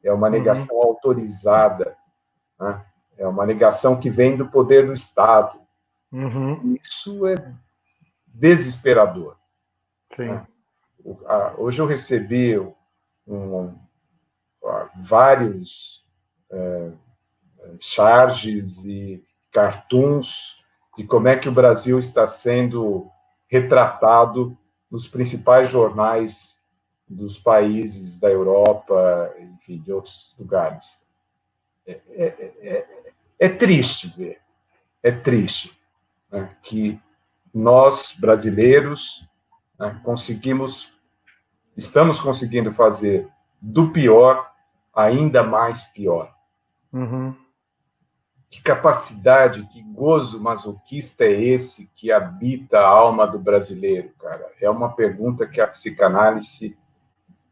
é uma negação autorizada, né? É uma negação que vem do poder do Estado. Isso é desesperador. Sim. Né? Hoje eu recebi vários charges e cartoons de como é que o Brasil está sendo retratado nos principais jornais dos países da Europa, enfim, de outros lugares. É triste ver, é triste, né, que nós, brasileiros, né, estamos conseguindo fazer do pior ainda mais pior. Que capacidade, que gozo masoquista é esse que habita a alma do brasileiro, cara? É uma pergunta que a psicanálise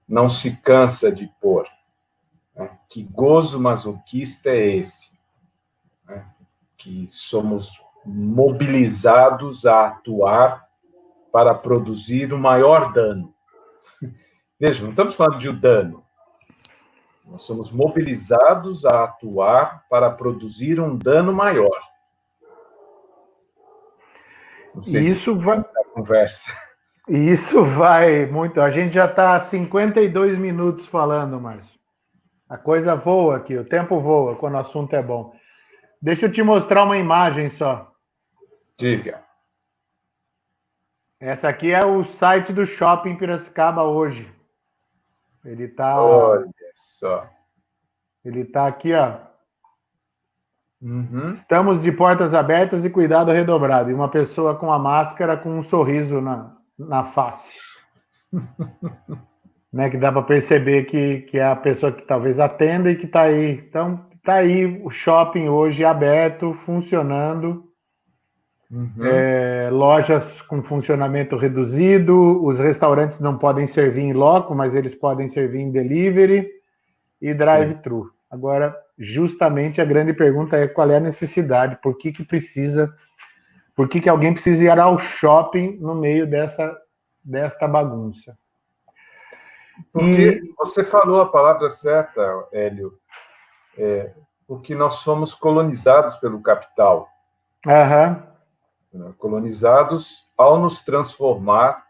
não se cansa de pôr. Né? Que gozo masoquista é esse? Né? Que somos mobilizados a atuar para produzir o maior dano. Veja, não estamos falando de um dano. Nós somos mobilizados a atuar para produzir um dano maior. Não sei Isso se vai... conversa. Isso vai muito. A gente já está há 52 minutos falando, Márcio. A coisa voa aqui, o tempo voa quando o assunto é bom. Deixa eu te mostrar uma imagem só. Diga. Essa aqui é o site do Shopping Piracicaba hoje. Ele está. Olha só. Ele está aqui, ó. Estamos de portas abertas e cuidado redobrado. E uma pessoa com a máscara com um sorriso na face. Né, que dá para perceber que é a pessoa que talvez atenda e que está aí. Então, está aí o shopping hoje aberto, funcionando. Lojas com funcionamento reduzido, os restaurantes não podem servir em loco, mas eles podem servir em delivery e drive-thru. Agora, justamente a grande pergunta é qual é a necessidade, por que precisa, por que alguém precisa ir ao shopping no meio desta bagunça? Porque você falou a palavra certa, Hélio, porque nós somos colonizados pelo capital. Colonizados ao nos transformar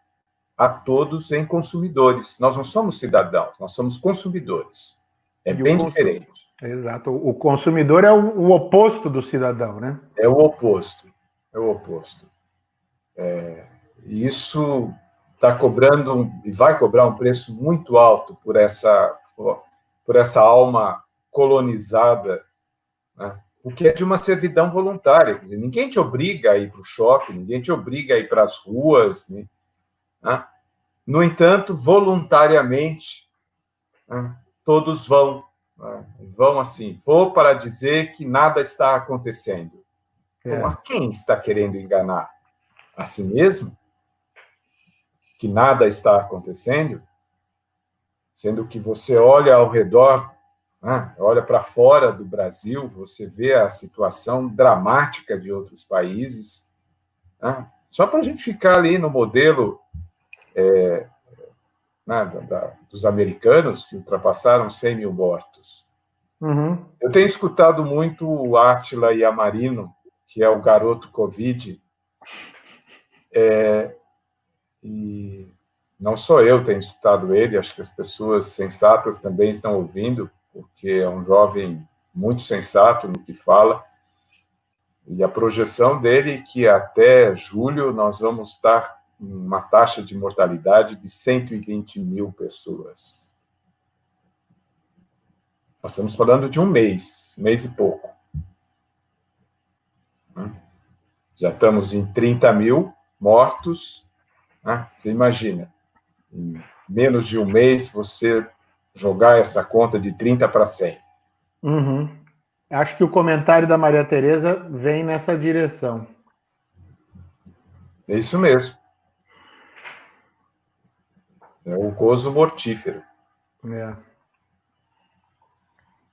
a todos em consumidores. Nós não somos cidadãos, nós somos consumidores. É bem diferente. Exato. O consumidor é o oposto do cidadão, né? É o oposto. É o oposto. Isso está cobrando e vai cobrar um preço muito alto por essa alma colonizada, né? O que é de uma servidão voluntária. Quer dizer, ninguém te obriga a ir para o shopping, ninguém te obriga a ir para as ruas, né? No entanto, voluntariamente, né, todos vão. Né? Vão assim, vou para dizer que nada está acontecendo. Bom, a quem está querendo enganar? A si mesmo? Que nada está acontecendo? Sendo que você olha ao redor, né, olha para fora do Brasil, você vê a situação dramática de outros países. Né? Só para a gente ficar ali no modelo dos americanos, que ultrapassaram 100 mil mortos. Eu tenho escutado muito o Átila Yamarino, que é o garoto Covid, e não só eu tenho escutado ele, acho que as pessoas sensatas também estão ouvindo, porque é um jovem muito sensato no que fala, e a projeção dele é que até julho nós vamos estar em uma taxa de mortalidade de 120 mil pessoas. Nós estamos falando de um mês e pouco. Já estamos em 30 mil mortos. Você imagina, em menos de um mês, você jogar essa conta de 30 para 100. Acho que o comentário da Maria Tereza vem nessa direção. É isso mesmo. É o gozo mortífero.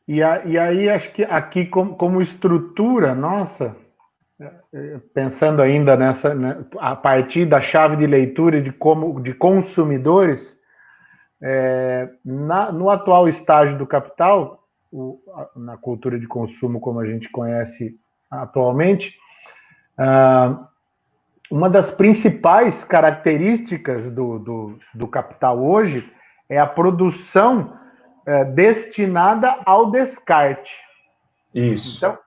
E aí, acho que aqui, como estrutura, nossa, pensando ainda nessa, né, a partir da chave de leitura de consumidores, no atual estágio do capital, na cultura de consumo como a gente conhece atualmente, uma das principais características do capital hoje é a produção destinada ao descarte. Isso. Então,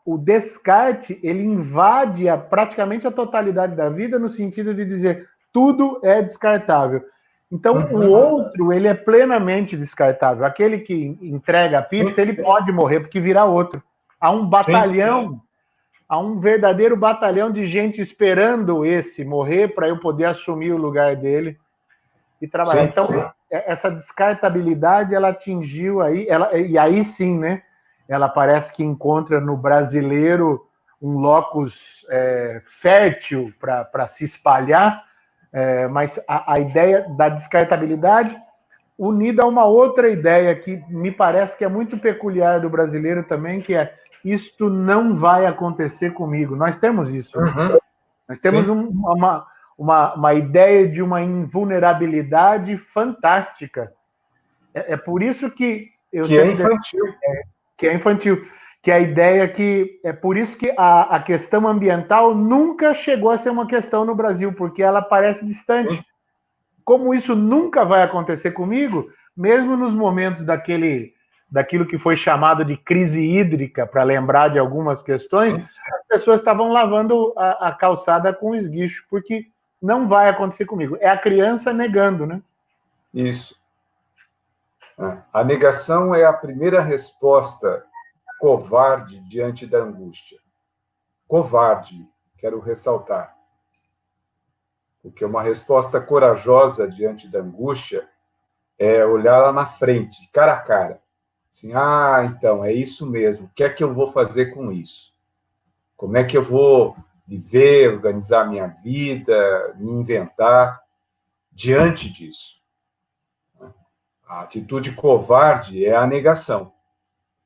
o descarte, ele invade praticamente a totalidade da vida, no sentido de dizer tudo é descartável. Então, o outro, ele é plenamente descartável. Aquele que entrega a pizza, ele pode morrer, porque virá outro. Há um batalhão, há um verdadeiro batalhão de gente esperando esse morrer para eu poder assumir o lugar dele e trabalhar. Sim, então, essa descartabilidade, ela atingiu aí, e aí sim, né? Ela parece que encontra no brasileiro um locus fértil para se espalhar, mas a ideia da descartabilidade unida a uma outra ideia que me parece que é muito peculiar do brasileiro também, que é isto não vai acontecer comigo. Nós temos isso. Né? Nós temos uma ideia de uma invulnerabilidade fantástica. É por isso que eu que é infantil. Que é infantil. Que a ideia que é por isso que a questão ambiental nunca chegou a ser uma questão no Brasil, porque ela parece distante. Como isso nunca vai acontecer comigo, mesmo nos momentos daquilo que foi chamado de crise hídrica, para lembrar de algumas questões, as pessoas estavam lavando a calçada com esguicho, porque não vai acontecer comigo. É a criança negando, né? Isso. A negação é a primeira resposta covarde diante da angústia. Covarde, quero ressaltar. Porque uma resposta corajosa diante da angústia é olhar lá na frente, cara a cara. Assim, então, é isso mesmo. O que é que eu vou fazer com isso? Como é que eu vou viver, organizar minha vida, me inventar diante disso? A atitude covarde é a negação.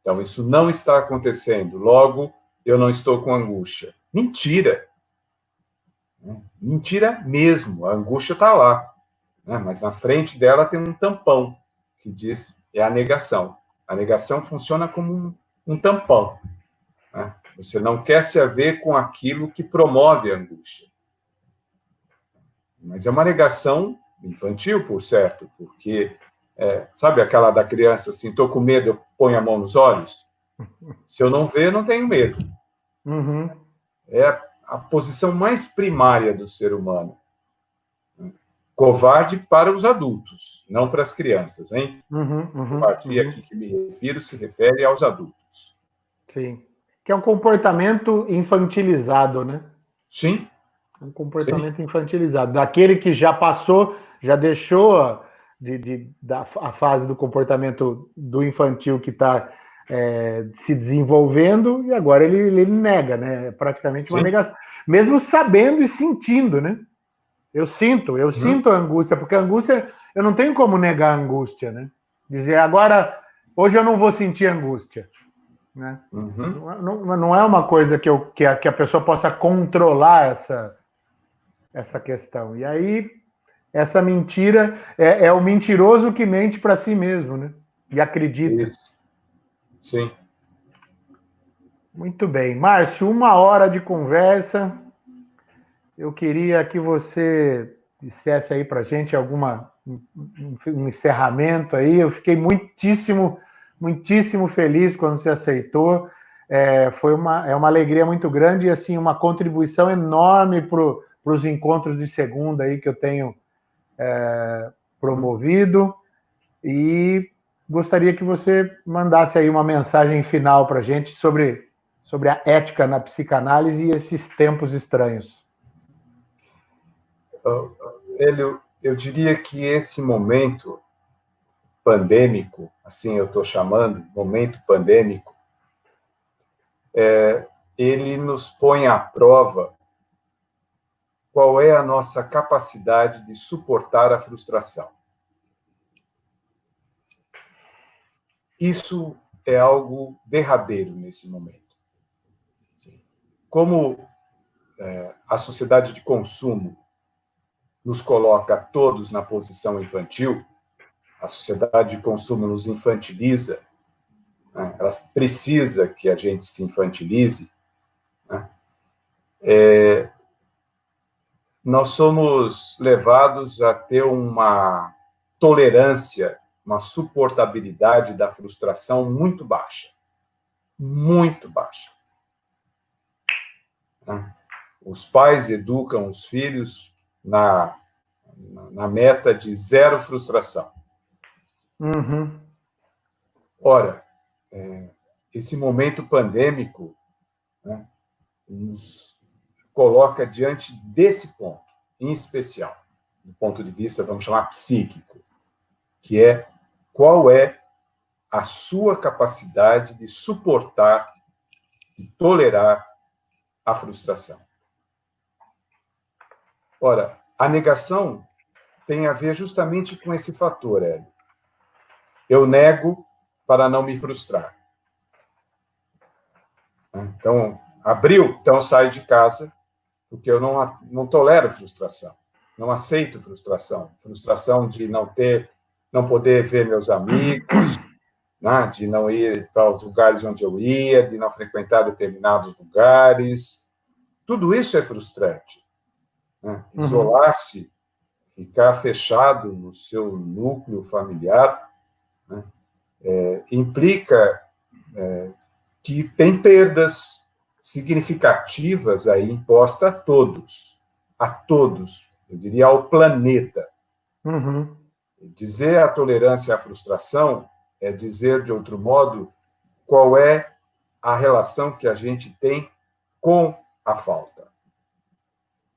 Então, isso não está acontecendo. Logo, eu não estou com angústia. Mentira. Mentira mesmo. A angústia está lá. Mas na frente dela tem um tampão que diz é a negação. A negação funciona como um tampão. Você não quer se haver com aquilo que promove a angústia. Mas é uma negação infantil, por certo, porque, sabe aquela da criança assim, estou com medo, eu ponho a mão nos olhos? Se eu não ver, eu não tenho medo. Uhum. É a posição mais primária do ser humano. Covarde para os adultos, não para as crianças, hein? Covardia aqui que me refiro se refere aos adultos. Sim. Que é um comportamento infantilizado, né? Sim. Um comportamento infantilizado. Daquele que já passou, já deixou a fase do comportamento do infantil que está se desenvolvendo e agora ele nega, né? É praticamente uma negação. Mesmo sabendo e sentindo, né? Eu sinto a angústia, porque a angústia, eu não tenho como negar a angústia, né? Dizer, agora, hoje eu não vou sentir angústia. Né? Não é uma coisa que a pessoa possa controlar essa questão. E aí, essa mentira é o mentiroso que mente para si mesmo, né? E acredita. Isso. Sim. Muito bem. Márcio, 1 hora de conversa. Eu queria que você dissesse aí para a gente um encerramento aí. Eu fiquei muitíssimo feliz quando você aceitou. Foi uma alegria muito grande e assim uma contribuição enorme para os encontros de segunda aí que eu tenho promovido. E gostaria que você mandasse aí uma mensagem final para a gente sobre a ética na psicanálise e esses tempos estranhos. Hélio, eu diria que esse momento pandêmico, assim eu estou chamando, momento pandêmico, ele nos põe à prova qual é a nossa capacidade de suportar a frustração. Isso é algo derradeiro nesse momento. Como a sociedade de consumo nos coloca todos na posição infantil, a sociedade de consumo nos infantiliza, né? Ela precisa que a gente se infantilize, né? Nós somos levados a ter uma tolerância, uma suportabilidade da frustração muito baixa. Muito baixa. Os pais educam os filhos na meta de 0 frustração. Uhum. Ora, esse momento pandêmico, né, nos coloca diante desse ponto, em especial, do ponto de vista, vamos chamar, psíquico, que é qual é a sua capacidade de suportar, de tolerar a frustração. Ora, a negação tem a ver justamente com esse fator, Hélio. Eu nego para não me frustrar. Então, abriu, então saio de casa, porque eu não tolero frustração, não aceito frustração. Frustração de não poder ver meus amigos, né, de não ir para os lugares onde eu ia, de não frequentar determinados lugares. Tudo isso é frustrante. Né? Isolar-se, ficar fechado no seu núcleo familiar, né, implica que tem perdas significativas aí impostas a todos, eu diria ao planeta. Uhum. Dizer a tolerância à frustração é dizer, de outro modo, qual é a relação que a gente tem com a falta.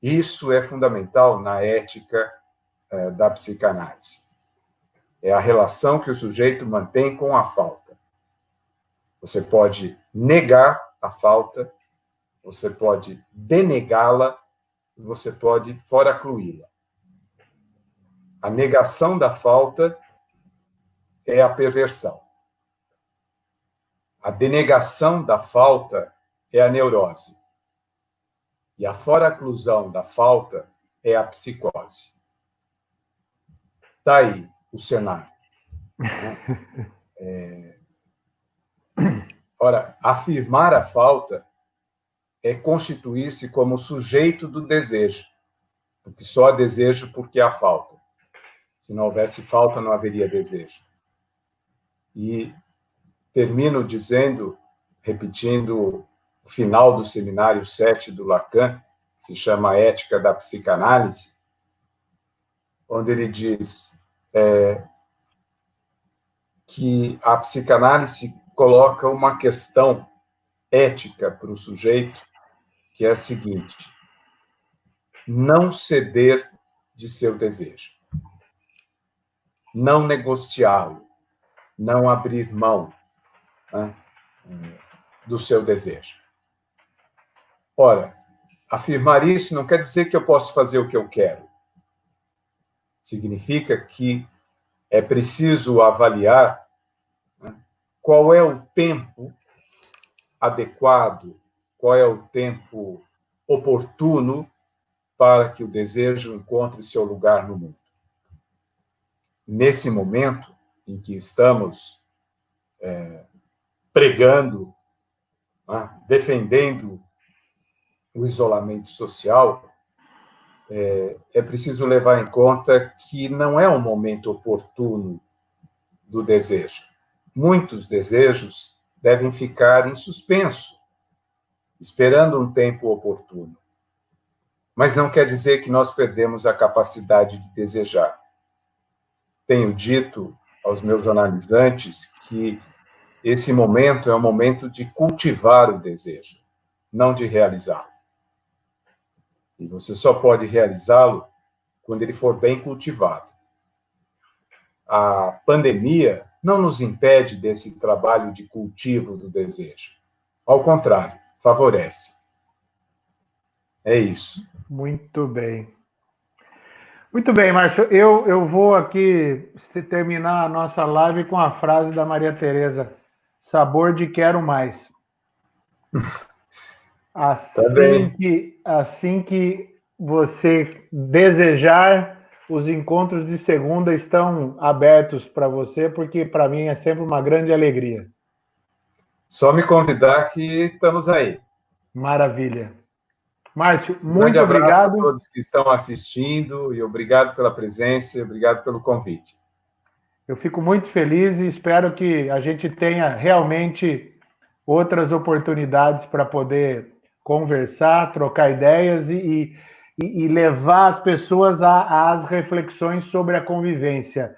Isso é fundamental na ética da psicanálise. É a relação que o sujeito mantém com a falta. Você pode negar a falta, você pode denegá-la, você pode foracluí-la. A negação da falta é a perversão. A denegação da falta é a neurose. E a foraclusão da falta é a psicose. Está aí o cenário. Ora, afirmar a falta é constituir-se como sujeito do desejo, porque só há desejo porque há falta. Se não houvesse falta, não haveria desejo. E termino repetindo o final do seminário 7 do Lacan, que se chama Ética da Psicanálise, onde ele diz que a psicanálise coloca uma questão ética para o sujeito, que é a seguinte: não ceder de seu desejo, não negociá-lo, não abrir mão, né, do seu desejo. Ora, afirmar isso não quer dizer que eu posso fazer o que eu quero. Significa que é preciso avaliar, né, qual é o tempo adequado, qual é o tempo oportuno para que o desejo encontre seu lugar no mundo. Nesse momento em que estamos pregando, né, defendendo o isolamento social, é preciso levar em conta que não é um momento oportuno do desejo. Muitos desejos devem ficar em suspenso, esperando um tempo oportuno. Mas não quer dizer que nós perdemos a capacidade de desejar. Tenho dito aos meus analisantes que esse momento é um momento de cultivar o desejo, não de realizá-lo. E você só pode realizá-lo quando ele for bem cultivado. A pandemia não nos impede desse trabalho de cultivo do desejo. Ao contrário, favorece. É isso. Muito bem. Muito bem, Márcio. Eu vou aqui terminar a nossa live com a frase da Maria Tereza. sabor de quero mais. Assim que você desejar, os encontros de segunda estão abertos para você, porque para mim é sempre uma grande alegria. Só me convidar que estamos aí. Maravilha. Márcio, Um grande muito abraço obrigado. a todos que estão assistindo e obrigado pela presença e obrigado pelo convite. Eu fico muito feliz e espero que a gente tenha realmente outras oportunidades para poder conversar, trocar ideias e levar as pessoas às reflexões sobre a convivência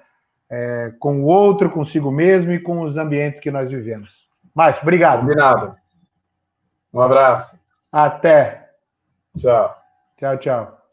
com o outro, consigo mesmo e com os ambientes que nós vivemos. Márcio, obrigado. Combinado. Um abraço. Até. Tchau. Tchau, tchau.